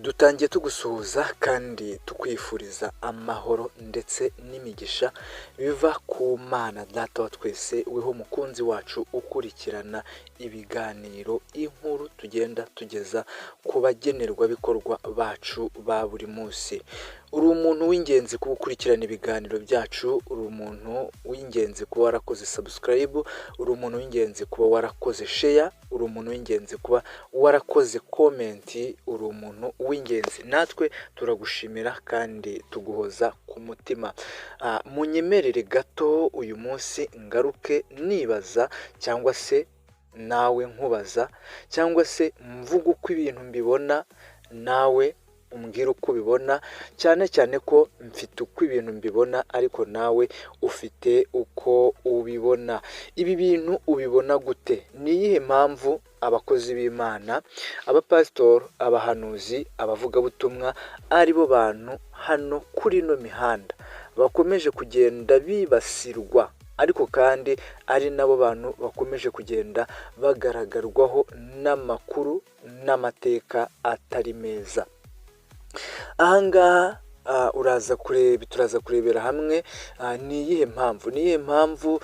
Dutangiye tugusuhuza kandi tukwifuriza amahoro ndetse n'imigisha biva ku Mana Data wa twese, weho mukunzi wacu ukurikirana ibiganiro, inkuru tugenda tugeza ku bagenerwabikorwa bacu ba buri munsi. Uri umuntu w'ingenzi kuba ukurikirana ibiganiro byacu, uri umuntu w'ingenzi kuba warakoze subscribe, uri umuntu w'ingenzi kuba warakoze share, uri umuntu w'ingenzi kuba warakoze comment, uri umuntu w'ingenzi. Natwe turagushimira kandi tuguhoza ku mutima. Munyemerere gato uyu munsi ngaruke nibaza cyangwa se nawe nkubaza cyangwa se mvuga uko ibintu mbibona, nawe umbwira uko ubibona, cyane cyane ko mfite uko ibintu mbibona ariko nawe ufite uko ubibona. Ibi bintu ubibona gute? Ni iyihe mpamvu abakozi b'Imana, abapasitori, abahanuzi, abavugabutumwa ari bo bantu hano kuri ino mihanda bakomeje kugenda bibasirwa, ariko kandi ari nabo bantu bakomeje kugenda bagaragarwaho n'amakuru n'amateka atari meza? Ahangaha turaza kurebera hamwe ni iyihe mpamvu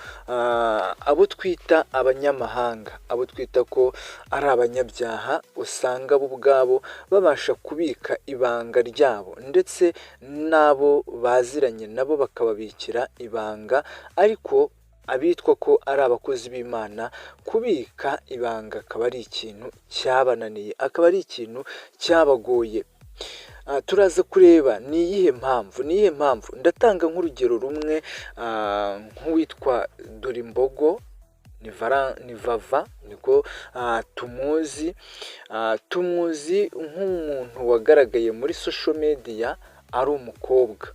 abo twita abanyamahanga, abo twita ko ari abanyabyaha, usanga bo ubwabo babasha kubika ibanga ryabo ndetse n'abo baziranye nabo bakababikira ibanga, ariko abitwa ko ari abakozi b'Imana kubika ibanga akaba ari ikintu cyabananiye, akaba ari ikintu cyabagoye. Turaza kureba ni iyihe mpamvu. Ndatanga nk'urugero rumwe, nk'uwitwa Dorimbogo ni Vava, niko tumuzi nk'umuntu wagaragaye muri social media ari umukobwa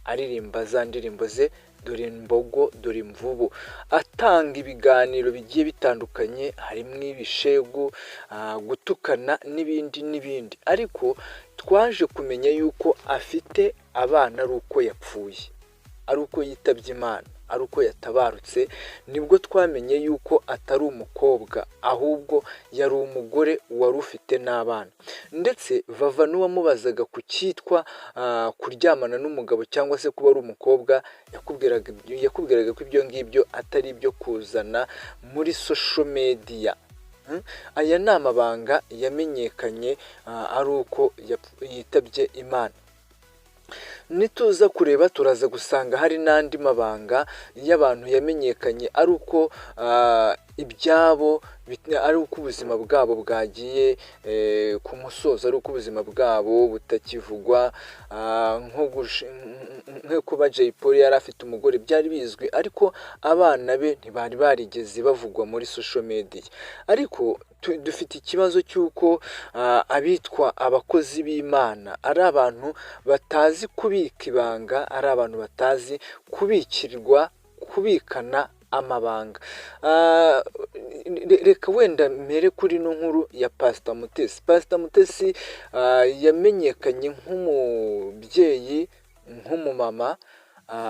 aririmba za ndirimbo ze dore imbogo dore imvubu, atanga ibiganiro bigiye bitandukanye, harimo ibishegu, gutukana n'ibindi, ariko twaje kumenya yuko afite abana ari uko yapfuye, ari uko yitabye Imana, ari uko yatabarutse, nibwo twamenye yuko atari umukobwa ahubwo yari umugore wari ufite n'abana. Ndetse Vava n'uwamubazaga ku cyitwa kuryamana n'umugabo cyangwa se kuba ari umukobwa, yakubwiraga ko ibyo ngibyo atari ibyo kuzana muri social media. Aya ni amabanga yamenyekanye ari uko yitabye Imana. Nituza kureba turaza gusanga hari n'andi mabanga y'abantu yamenyekanye ari uko ibyabo, ari uko ubuzima bwabo bwagiye ku musozo, ari uko ubuzima bwabo butakivugwa, nko kuba Jay Polly yari afite umugore byari bizwi, ariko abana be ntibari barigeze bavugwa muri social media. Ariko dufite ikibazo cy'uko abitwa abakozi b'Imana ari abantu batazi kubika ibanga, ari abantu batazi kubikana amabanga. Reka wenda mbere kuri ino nkuru ya Pastor Mutesi. Pastor Mutesi yamenyekanye nk'umubyeyi, nk'umumama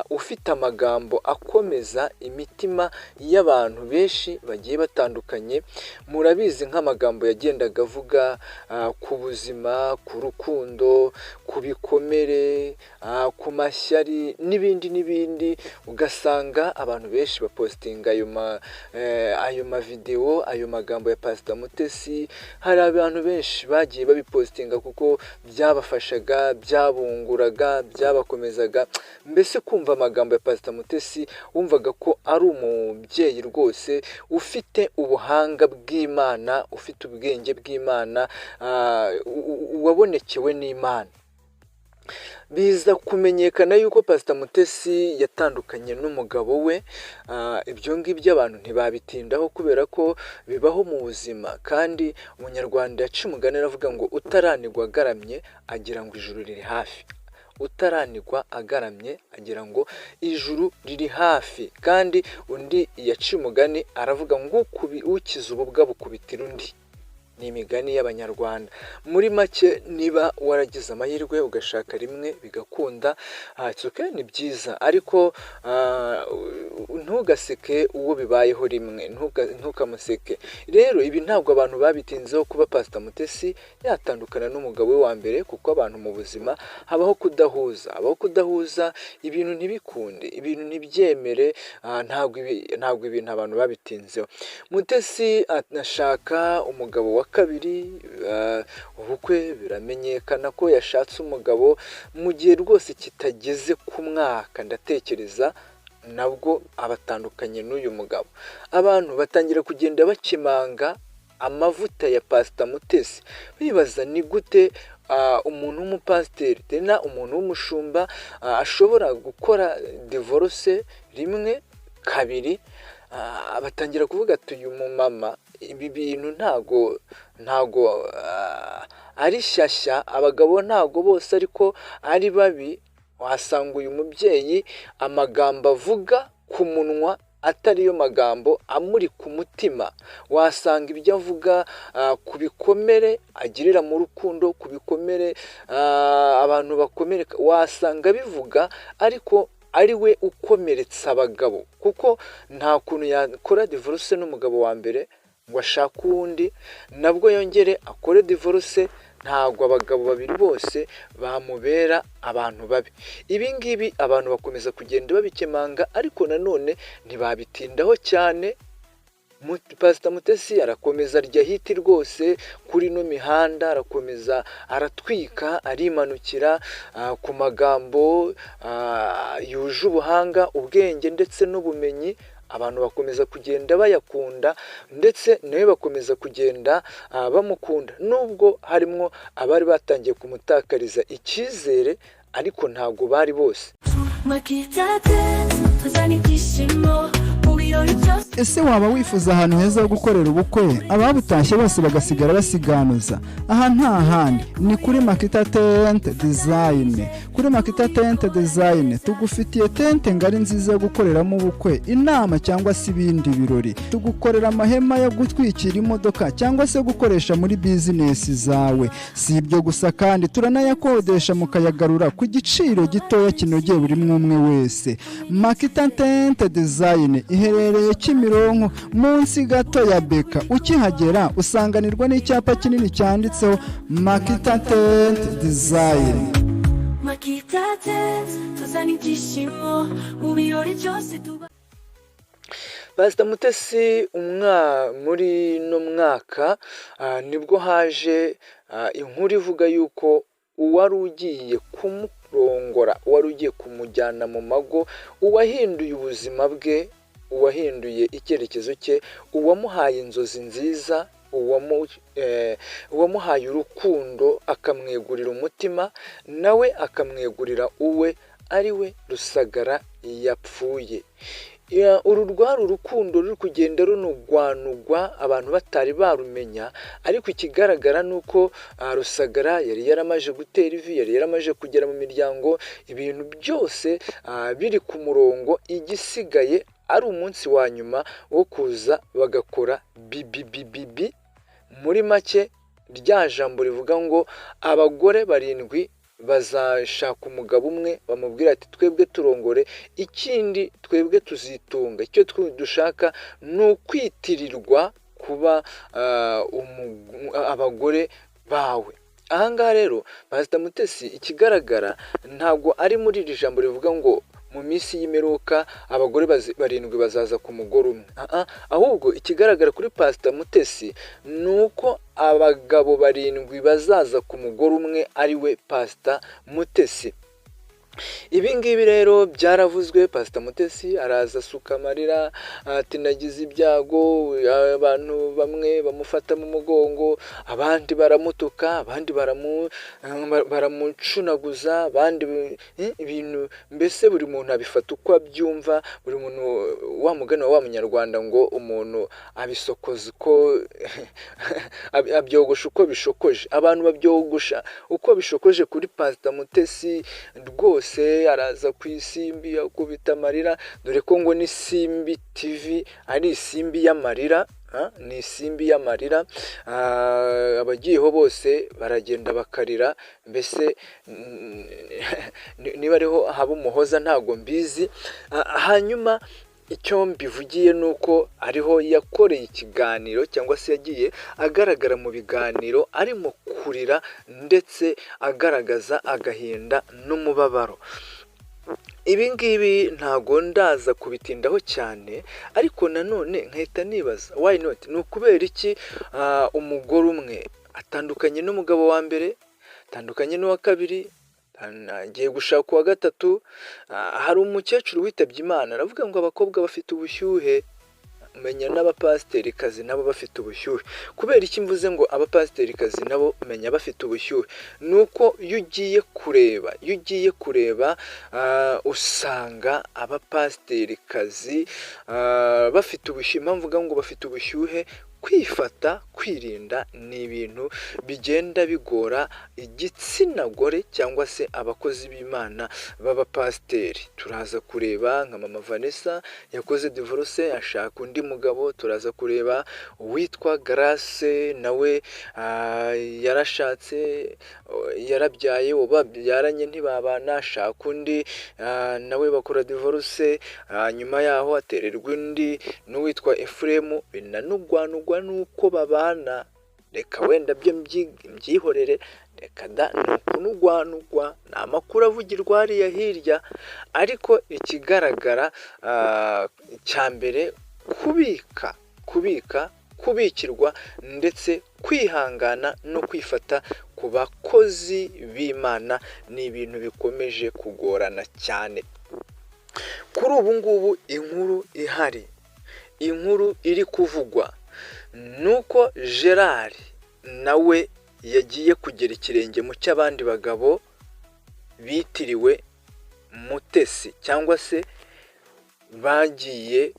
ufite amagambo akomeza imitima y'abantu benshi bagiye batandukanye. Murabizi nk'amagambo yagendaga avuga ku buzima, ku rukundo, ku bikomere, ku mashyari n'ibindi, ugasanga abantu benshi bapostinga ayo mavideo, ayo magambo ya Pastor Mutesi. Hari abantu benshi bagiye babipostinga kuko byabafashaga, byabunguraga, byabakomezaga. Mbese kumva amagambo ya Pastor Mutesi wumvaga ko ari umubyeyi rwose ufite ubuhanga bw'Imana, ufite ubwenge bw'Imana, wabonekewe n'Imana. Biza kumenyekana yuko Pastor Mutesi yatandukanye n'umugabo we. Ibyo ngibyo abantu ntibabitindaho kubera ko bibaho mu buzima, kandi Umunyarwanda yaciye umugani aravuga ngo utaranigwa agaramye agira ngo ijuru riri hafi. Utaranigwa agaramye agira ngo ijuru riri hafi, kandi undi yaciye umugani aravuga ngo ukiza ububwa bukubitira undi. ni imigani y'abanyarwanda. Muri make niba waragize amahirwe ugashaka rimwe bigakunda, ni byiza, ariko ntugaseke uwo bibayeho rimwe, ntukamuseke. Rero ibi ntabwo abantu babitinzeho kuba Pastor Mutesi yatandukana n'umugabo we wa mbere, kuko abantu mu buzima habaho kudahuza, ibintu ntibikunde, ibintu ntibyemere, ntabwo ibintu abantu babitinzeho. Mutesi anashaka umugabo wa kabiri, ubukwe biramenyekana ko yashatse umugabo mu gihe rwose kitageze ku mwaka, ndatekereza nabwo abatandukanye n'uyu mugabo. Abantu batangira kugenda bakimanga amavuta ya Pastor Mutesi, bibaza ni gute umuntu w'umupasiteri tena umuntu w'umushumba ashobora gukora divorce rimwe kabiri. Batangira kuvuga ati uyu mumama ibi bintu ntago ari shyashya, abagabo ntago bose ariko ari babi. Wasanga uyu mubyeyi amagambo avuga ku munwa atariyo magambo amuri ku mutima. Wasanga ibyo avuga ku bikomere agirira mu rukundo, ku bikomere abantu bakomereka, wasanga bivuga ariko ari we ukomeretsa abagabo, kuko nta kuntu yakora divorce n'umugabo wa mbere ngo ashake uwundi nabwo yongere akore divorce. Ntabwo abagabo babiri bose bamubera abantu babi. Ibi ngibi abantu bakomeza kugenda babikemanga, ariko nanone ntibabitindaho cyane. Pastor Mutesi arakomeza arya hiti rwose kuri no mihanda, arakomeza aratwika, arimanukira ku magambo yuje ubuhanga, ubwenge ndetse n'ubumenyi. Abantu bakomeza kugenda bayakunda, ndetse nawe bakomeza kugenda bamukunda, nubwo harimo abari batangiye kumutakariza icyizere, ariko ntabwo bari bose. Ese waba wifuza ahantu heza ho gukorera ubukwe, ababutashye bose bagasigara basiganuza? Aha nta handi, ni kuri Makita Tent Design. Kuri Makita Tent Design tugufitiye tente ngari nziza yo gukoreramo ubukwe, inama cyangwa se ibindi birori. Tugukorera amahema yo gutwikira imodoka cyangwa se gukoresha muri business zawe. Si ibyo gusa kandi turanayakodesha mukayagarura ku giciro gitoya kinogeye buri umwe wese. Makita Tent Design iherereye Kimironko munsi gato ya Beka. Ukihagera usanganirwa n'icyapa kinini cyanditseho Makita Tent Design. Makita Tent tuzana ibyishimo mu birori byose tuba. Pastor Mutesi muri no mwaka nibwo haje inkuru ivuga yuko uwari ugiye kumurongora, uwari ugiye kumujyana mu mago, uwahinduye ubuzima bwe, uwahinduye icyerekezo cye, uwamuhaye inzozi nziza, uwamuhaye urukundo akamwegurira umutima, nawe akamwegurira uwe, ari we Rusagara yapfuye. Uru rwari urukundo ruri kugenda runugwanugwa abantu batari barumenya, ariko ikigaragara nuko Rusagara yari yaramaje gutera ivi, yari yaramaje kugera mu miryango, ibintu byose biri ku murongo. Igisigaye ari umunsi wa nyuma wo kuza bagakora bibi. Muri make rya jambo rivuga ngo abagore 7 bazashaka umugabo umwe, bamubwira ati twebwe turongore, ikindi twebwe tuzitunga, icyo dushaka ni ukwitirirwa kuba abagore bawe. Ahangaha rero Pastor Mutesi ikigaragara ntabwo ari muri iri jambo rivuga ngo mu minsi y'imperuka abagore 7 bazaza ku mugore umwe. Ahubwo ikigaragara kuri Pastor Mutesi nuko abagabo 7 bazaza ku mugore umwe, ari we Pastor Mutesi. Ibi ngibi rero byaravuzwe. Pastor Mutesi araza asuka amarira ati nagize ibyago, abantu bamwe bamufata mu mugongo, abandi baramutuka, abandi baramucunaguza, abandi ibintu mbese buri muntu abifata uko abyumva. Buri muntu wa mugani wa munyarwanda ngo umuntu abisokoza uko abyogosha uko bishokoje. Abantu babyogosha uko bishokoje kuri Pastor Mutesi rwose. Araza ku isimbi akubita amarira, dore ko ngo ni Simbi TV ari isimbi y'amarira. ni isimbi y'amarira. Abagiyeho bose baragenda bakarira, mbese niba ariho haba umuhoza ntabwo mbizi. Hanyuma icyo mbivugiye ni uko ariho yakoreye ikiganiro cyangwa se yagiye agaragara mu biganiro arimo kurira ndetse agaragaza agahinda n'umubabaro. Ibi ngibi ntago ndaza kubitindaho cyane, ariko nanone nkahita nibaza why not, ni ukubera iki umugore umwe atandukanye n'umugabo wa mbere, atandukanye n'uwa kabiri, agiye gushaka uwa gatatu. Hari umukecuru witabye Imana aravuga ngo abakobwa bafite ubushyuhe, menya n'abapasiterikazi nabo bafite ubushyuhe. Kubera iki mvuze ngo abapasiterikazi nabo menya bafite ubushyuhe? Ni uko iyo ugiye kureba usanga abapasiterikazi bafite ubushyuhe. Impamvu mvuga ngo bafite ubushyuhe, kwifata, kwirinda ni ibintu bigenda bigora igitsina gore cyangwa se abakozi b'Imana b'abapasiteri. Turaza kureba nka mama Vanessa yakoze divorce ashaka undi mugabo, turaza kureba uwitwa Grace nawe yarashatse, yarabyaye, babyaranye ntibabana, ashaka undi nawe bakora divorce, nyuma yaho atererwa undi n'uwitwa Ephraim, binanugwanugwa nuko babana. Reka wenda byo mbyihorere, reka da nukunugwanugwa, ni amakuru avugirwa hariya hirya. Ariko ikigaragara cya mbere, kubikirwa ndetse kwihangana no kwifata ku bakozi b'Imana ni ibintu bikomeje kugorana cyane. Kuri ubu ngubu inkuru iri kuvugwa nuko Gerard nawe yagiye kugera ikirenge mu cy'abandi bagabo bitiriwe Mutesi, cyangwa se bagiye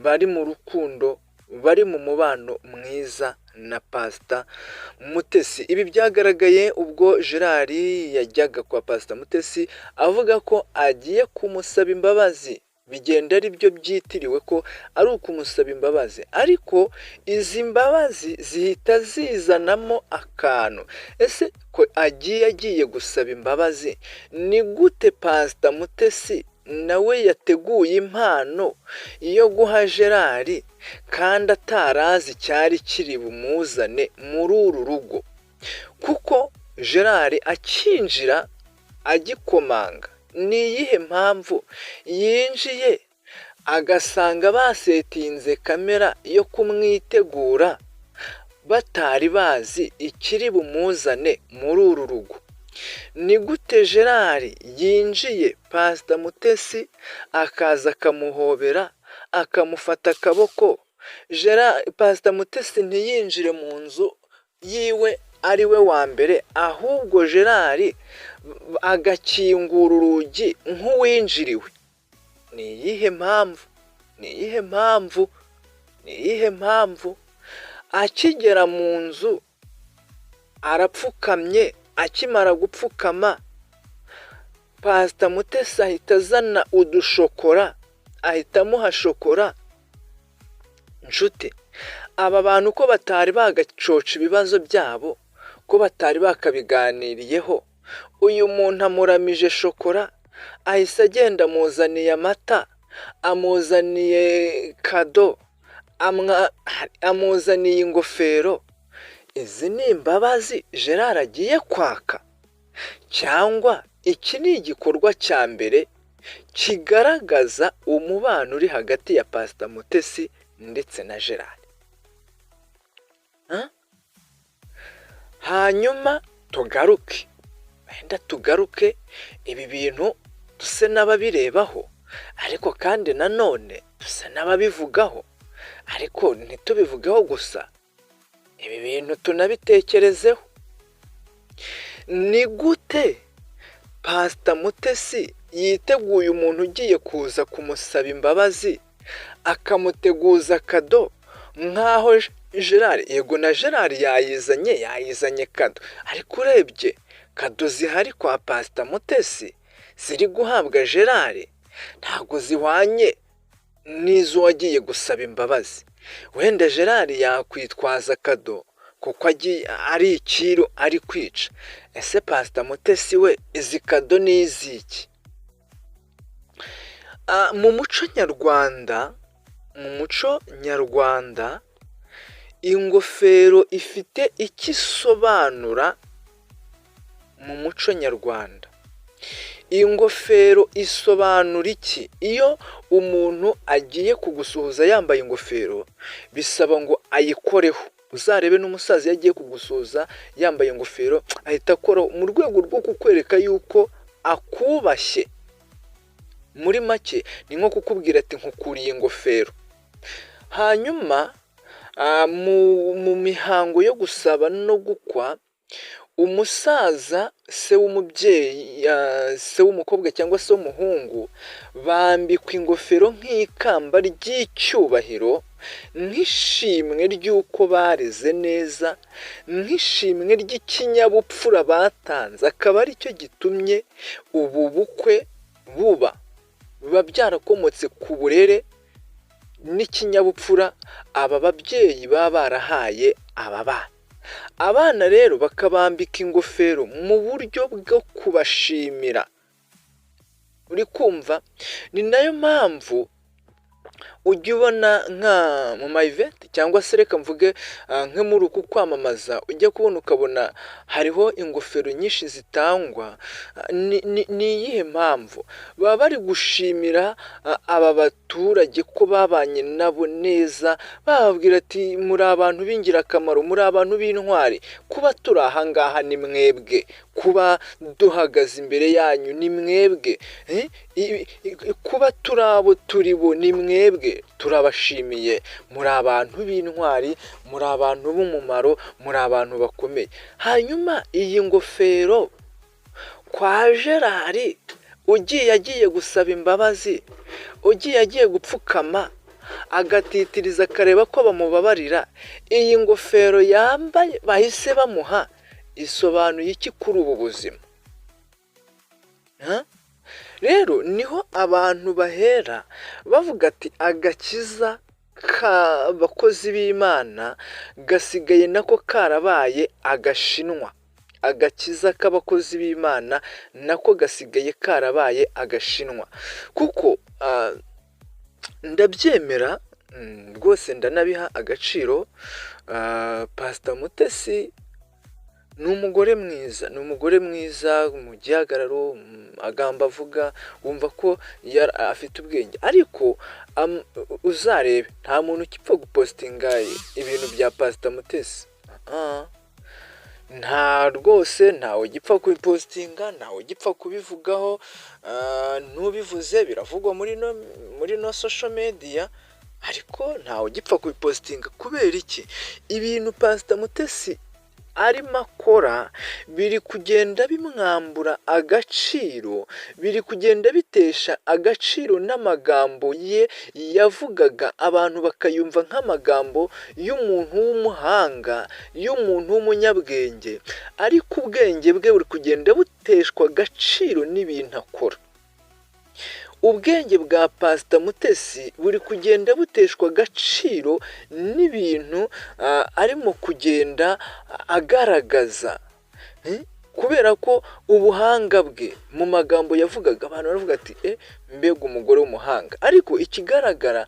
bari mu rukundo, bari mu mubano mwiza na Pastor Mutesi. Ibi byagaragaye ubwo Gerard yajyaga kwa Pastor Mutesi avuga ko agiye kumusaba imbabazi. Bigenda ari byo byitiriwe ko ari ukumusaba imbabazi, ariko izi mbabazi zihita zizanamo akantu. Ese ko agiye gusaba imbabazi, ni gute Pastor Mutesi nawe yateguye impano yo guha Gerard kandi atarazi cyari kiri bumuzane muri uru rugo? Kuko Gerard akinjira agikomanga, ni iyihe mpamvu yinjiye agasanga basetinze kamera yo kumwitegura batari bazi ikiri bumuzane muri uru rugo? Ni gute Gerard yinjiye Pastor Mutesi akaza akamuhobera, akamufata akaboko? Pastor Mutesi ntiyinjire mu nzu yiwe ari we wa mbere, ahubwo Gerard agakingura urugi nk'uwinjiriwe. Ni iyihe mpamvu akigera mu nzu arapfukamye, akimara gupfukama Pastor Mutesi ahita azana udushokora, ahita amuha shokora? Nshuti, aba bantu ko batari bagacoca ibibazo byabo, ko batari bakabiganiriyeho, uyu muntu amuramije shokora, ahise agenda amuzaniye amata, amuzaniye kado, amuzaniye ingofero. Izi ni imbabazi Gerard agiye kwaka? Cyangwa iki ni igikorwa cya mbere kigaragaza umubano uri hagati ya Pastor Mutesi ndetse na Gerard? Hanyuma tugaruke ibi bintu duse n'ababirebaho, ariko kandi nanone duse n'ababivugaho, ariko ntitubivugeho gusa, ibi bintu tunabitekerezeho. Ni gute Pastor Mutesi yiteguye umuntu ugiye kuza kumusaba imbabazi, akamuteguza kado nk'aho Gerard, yego na Gerard yayizanye kado, ariko urebye kado zihari kwa Pastor Mutesi ziri guhabwa Gerard ntabwo zihwanye n'izo wagiye gusaba imbabazi. Wenda Gerard yakwitwaza kado kuko agiye ari ikiru ari kwica. Ese Pastor Mutesi we izi kado ni iziki? Mu muco nyarwanda ingofero ifite icyo isobanura. Mu muco nyarwanda ingofero isobanura iki? Iyo umuntu agiye kugusuhuza yambaye ingofero bisaba ngo ayikoreho. Uzarebe n'umusaza iyo agiye kugusuhuza yambaye ingofero ahita akoraho mu rwego rwo kukwereka yuko akubashye. Muri make ni nko kukubwira ati nkukuriye ingofero. Hanyuma mu mihango yo gusaba no gukwa, umusaza se w'umubyeyi, se w'umukobwa cyangwa se w'umuhungu bambikwa ingofero nk'ikamba ry'icyubahiro, nk'ishimwe ry'uko bareze neza, nk'ishimwe ry'ikinyabupfura batanze. Akaba ari cyo gitumye ubu bukwe biba byarakomotse ku burere n'ikinyabupfura aba babyeyi baba barahaye aba bana. Abana rero bakabambika ingofero mu buryo bwo kubashimira. Uri kumva? Ni nayo mpamvu ujya ubona nka mu ma event cyangwa se reka mvuge nko muri uku kwamamaza, ujya kubona ukabona hariho ingofero nyinshi zitangwa. Ni iyihe mpamvu? Baba bari gushimira aba baturage ko babanye nabo neza, bababwira ati muri abantu b'ingirakamaro, muri abantu b'intwari. Kuba turi aha ngaha ni mwebwe, kuba duhagaze imbere yanyu ni mwebwe, kuba turi abo turi bo ni mwebwe. Turabashimiye, muri abantu b'intwari, muri abantu b'umumaro, muri abantu bakomeye. Hanyuma iyi ngofero kwa Gerard agiye gusaba imbabazi, agiye gupfukama agatitiriza akareba ko bamubabarira, iyi ngofero yambaye bahise bamuha isobanuye iki kuri ubu buzima? Rero niho abantu bahera bavuga ati agakiza k'abakozi b'Imana gasigaye nako karabaye agashinwa. Agakiza k'abakozi b'Imana nako gasigaye karabaye agashinwa. Kuko ndabyemera rwose, ndanabiha agaciro. Pastor Mutesi ni umugore mwiza, mu gihagararo, agamba avuga wumva ko afite ubwenge. Ariko uzarebe nta muntu ukipfa gupostinga ibintu bya Pastor Mutesi. Ntawe ugipfa kubipostinga, ntawe ugipfa kubivugaho. N'ubivuze biravugwa muri no social media, ariko ntawe ugipfa kubipostinga. Kubera iki? Ibintu Pastor Mutesi arimo akora biri kugenda bimwambura agaciro, biri kugenda bitesha agaciro n'amagambo ye yavugaga, abantu bakayumva nk'amagambo y'umuntu w'umuhanga, y'umuntu w'umunyabwenge. Ariko ubwenge bwe buri kugenda buteshwa agaciro n'ibintu akora. Ubwenge bwa Pastor Mutesi buri kugenda buteshwa agaciro n'ibintu arimo kugenda agaragaza. Kubera ko ubuhanga bwe mu magambo yavugaga, abantu baravuga ati mbega umugore w'umuhanga. Ariko ikigaragara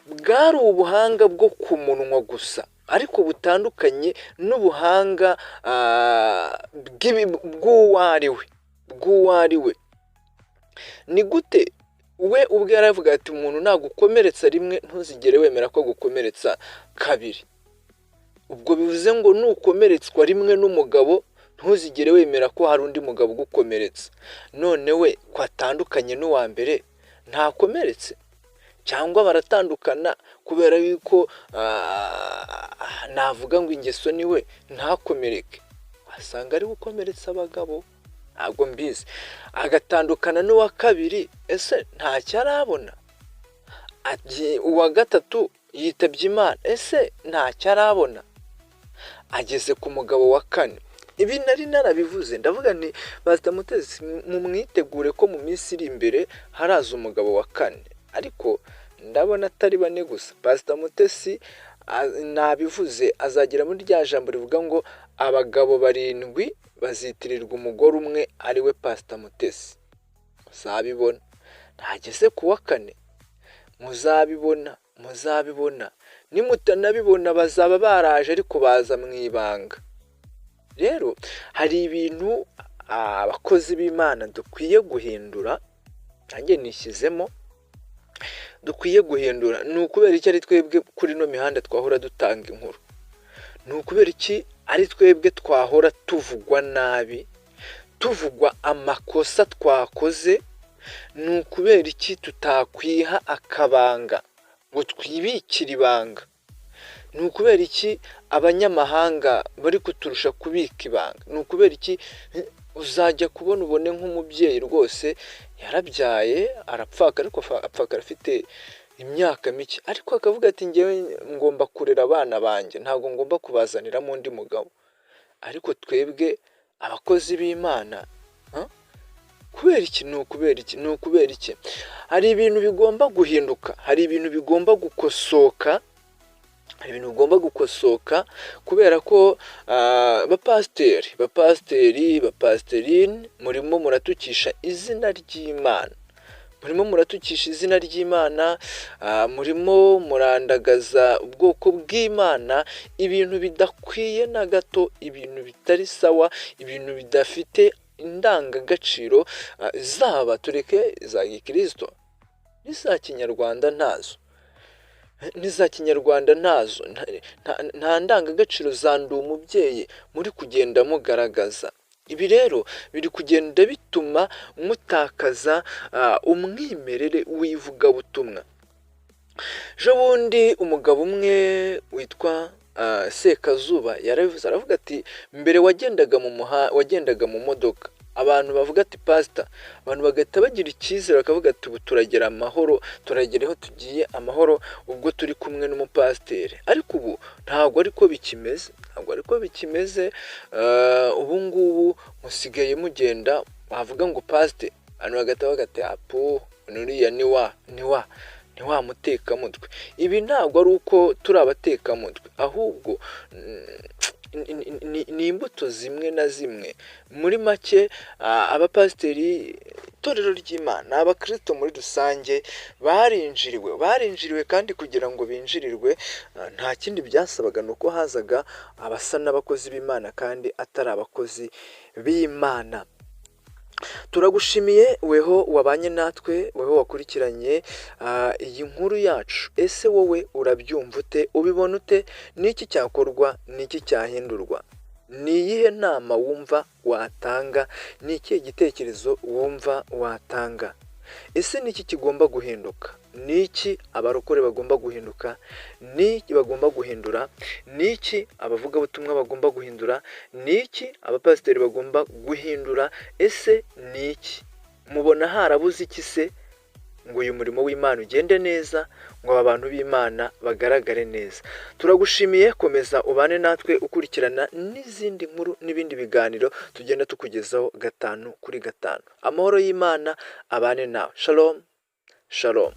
bwari ubuhanga bwo ku munwa gusa, ariko butandukanye n'ubuhanga bw'uwo ari we. Ni gute we ubwe yaravuga ati umuntu nagukomeretsa rimwe ntuzigere wemera ko gukomeretsa kabiri? Ubwo bivuze ngo nukomeretswa rimwe n'umugabo ntuzigere wemera ko hari undi mugabo ugukomeretsa. None we ko atandukanye n'uwa mbere ntakomeretse? Cyangwa baratandukana kubera yuko navuga ngo ingeso ni we ntakomereke? Wasanga ari gukomeretsa abagabo, ntabwo mbizi. Agatandukana n'uwa kabiri, ese ntacyo arabona? Uwa gatatu yitabye Imana, ese ntacyo arabona? Ageze ku mugabo wa kane. Ibi nari narabivuze, ndavuga ni Pastor Mutesi mumwitegure ko mu minsi iri imbere haraza umugabo wa kane. Ariko ndabona atari bane gusa. Pastor Mutesi nabivuze, azagera muri rya jambo rivuga ngo abagabo 7 bazitirirwa umugore umwe ari we Pastor Mutesi. Muzabibona ntageze ku wa 4, muzabibona nimutanabibona bazaba baraje ariko baza mu ibanga. Rero hari ibintu abakozi b'Imana dukwiye guhindura, nanjye nishyizemo, dukwiye guhindura. Ni ukubera iki ari twebwe kuri no mihanda twahora dutanga inkuru? Ni ukubera iki ari twebwe twahora tuvugwa nabi, tuvugwa amakosa twakoze? Ni ukubera iki tutakwiha akabanga ngo twibikire ibanga? Ni ukubera iki abanyamahanga bari kuturusha kubika ibanga? Ni ukubera iki uzajya kubona ubone nk'umubyeyi rwose yarabyaye arapfaka, ariko apfaka afite imyaka mike, ariko akavuga ati ngewe ngomba kurera abana banjye, ntabwo ngomba kubazaniramo undi mugabo. Ariko twebwe abakozi b'Imana, kubera iki? Ni ukubera iki? Hari ibintu bigomba guhinduka, hari ibintu bigomba gukosoka, kubera ko bapasiterine murimo muratukisha izina ry'Imana, murimo murandagaza ubwoko bw'Imana, ibintu bidakwiye na gato, ibintu bitari sawa, ibintu bidafite indangagaciro zaba tureke za gikristo n'iza kinyarwanda ntazo. Nta ndangagaciro za ndi umubyeyi muri kugenda mugaragaza. Ibi rero biri kugenda bituma mutakaza umwimerere w'ivugabutumwa. Ejo bundi umugabo umwe witwa Sekazuba yaravuze, aravuga ati mbere wagendaga mu modoka, abantu bavuga ati pastor, abantu bagahita bagira icyizere bakavuga ati ubu turagera amahoro, turagereho tugiye amahoro ubwo turi kumwe n'umupasiteri. Ariko ubu ntabwo ariko bikimeze, ubu ngubu musigaye mugenda bavuga ngo pastor, abantu bagahita bagati apu nuriya ni wa mutekamutwe. Ibi ntabwo ari uko turi abatekamutwe, ahubwo ni imbuto zimwe na zimwe. Muri make abapasiteri, itorero ry'Imana, abakristo muri rusange barinjiriwe, kandi kugira ngo binjirirwe nta kindi byasabaga, nuko hazaga abasa n'abakozi b'Imana kandi atari abakozi b'Imana. Turagushimiye weho wabanye natwe, weho wakurikiranye iyi nkuru yacu. Ese wowe urabyumva ute? Ubibona ute? Niki cyakorwa? Niki cyahindurwa? Ni iyihe nama wumva watanga? Ni ikihe gitekerezo wumva watanga? Ese niki kigomba guhinduka? Niki abarokore bagomba guhinduka? Niki bagomba guhindura? Niki abavugabutumwa bagomba guhindura? Niki abapasiteri bagomba guhindura? Ese niki mubona harabuze iki se ngo uyu murimo w'Imana ugende neza, ngo aba bantu b'Imana bagaragare neza? Turagushimiye, komeza ubane natwe ukurikirana n'izindi nkuru n'ibindi biganiro tugenda tukugezaho 5 kuri 5. Amahoro y'Imana abane nawe. Shalom.